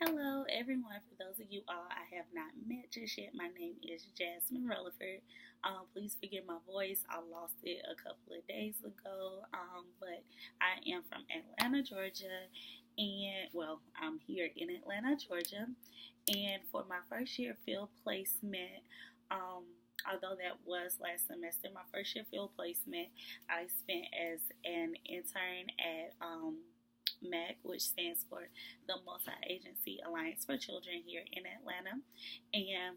Hello, everyone. For those of you all I have not met just yet, my name is Jasmine Rutherford. Please forgive my voice. I lost it a couple of days ago, but I am from Atlanta, Georgia, and I'm here in Atlanta, Georgia. And for my first year field placement, although that was last semester, my first year field placement, I spent as an intern at MAC, which stands for the Multi Agency Alliance for Children here in Atlanta. And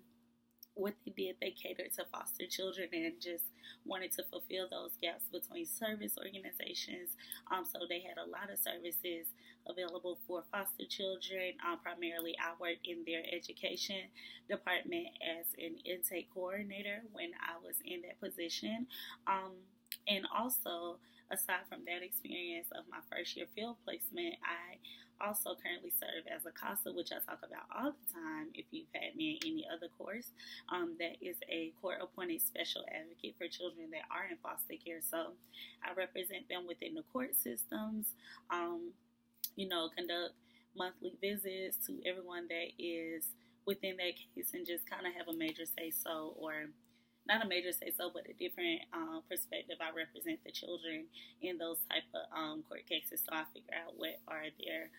what they did, they catered to foster children and just wanted to fulfill those gaps between service organizations. So they had a lot of services available for foster children. Primarily, I worked in their education department as an intake coordinator when I was in that position. And also, aside from that experience of my first year field placement, I also currently serve as a CASA, which I talk about all the time if you've had me in any other course. That is a court appointed special advocate for children that are in foster care. So I represent them within the court systems, conduct monthly visits to everyone that is within that case and just kind of have a major say so, or not a major say so, but a different perspective. I represent the children in those type of court cases, so I figure out what are their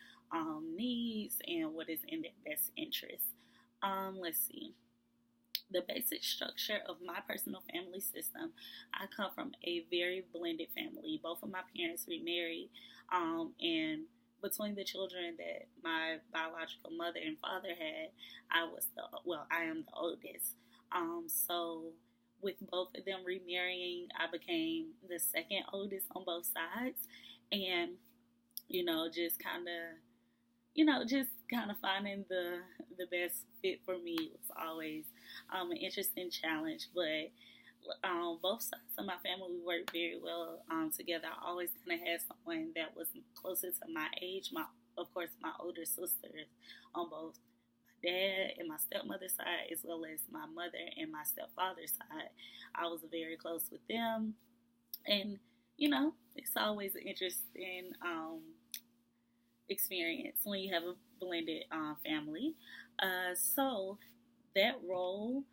needs and what is in their best interest. Let's see. The basic structure of my personal family system. I come from a very blended family. Both of my parents remarried, and between the children that my biological mother and father had, I am the oldest. So with both of them remarrying, I became the second oldest on both sides, and just kind of finding the best fit for me was always an interesting challenge. But both sides of my family, we worked very well together. I always kind of had someone that was closer to my age. Of course, my older sisters on both dad and my stepmother's side, as well as my mother and my stepfather's side. I was very close with them, and it's always an interesting experience when you have a blended family. So that role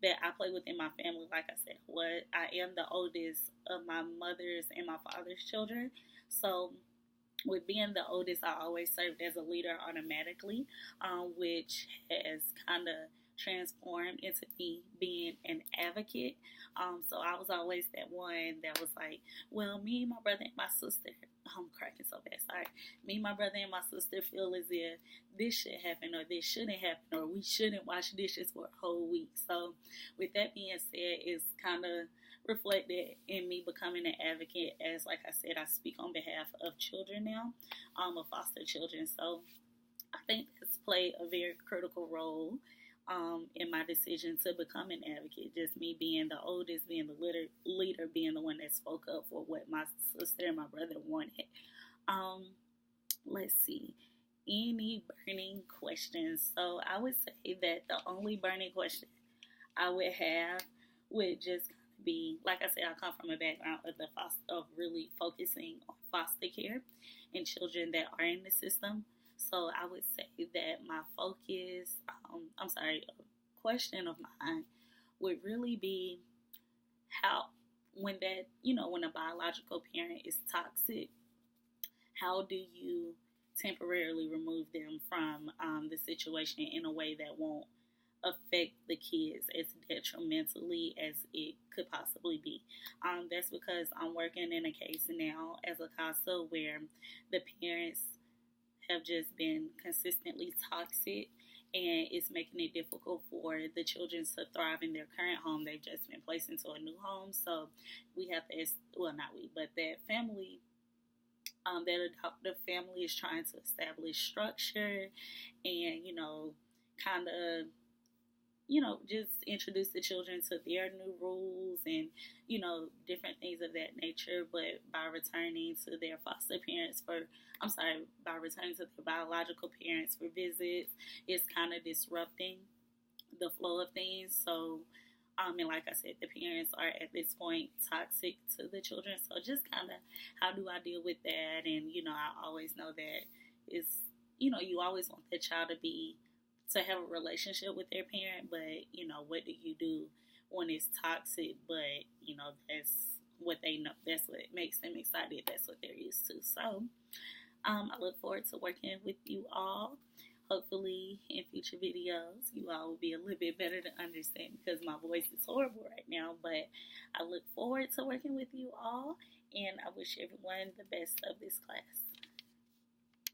that I play within my family, like I said, I am the oldest of my mother's and my father's children. So with being the oldest, I always served as a leader automatically, which has kind of transformed into me being an advocate. So I was always that one that was like, well, me, my brother, and my sister, I'm cracking so bad, sorry. Me, my brother, and my sister feel as if this should happen or this shouldn't happen or we shouldn't wash dishes for a whole week. So with that being said, it's kind of reflected in me becoming an advocate. As like I said, I speak on behalf of children now, of foster children. So I think that's played a very critical role in my decision to become an advocate. Just me being the oldest, being the leader, being the one that spoke up for what my sister and my brother wanted. um, let's see, any burning questions. So I would say that the only burning question I would have would just kind of be, like I said, I come from a background of really focusing on foster care and children that are in the system. So I would say that my focus, a question of mine would really be how, when a biological parent is toxic, how do you temporarily remove them from the situation in a way that won't affect the kids as detrimentally as it could possibly be. That's because I'm working in a case now as a CASA where the parents have just been consistently toxic, and it's making it difficult for the children to thrive in their current home. They've just been placed into a new home, so we have to, well, not we, but that family, that adoptive family is trying to establish structure and, kind of, just introduce the children to their new rules and, different things of that nature. But by returning to their foster parents by returning to their biological parents for visits, it's kind of disrupting the flow of things. So, and like I said, the parents are at this point toxic to the children. So just kind of how do I deal with that? And, I always know that it's, you always want the child to have a relationship with their parent, but what do you do when it's toxic? But that's what they know. That's what makes them excited. That's what they're used to. So I look forward to working with you all. Hopefully, in future videos, you all will be a little bit better to understand because my voice is horrible right now. But I look forward to working with you all, and I wish everyone the best of this class.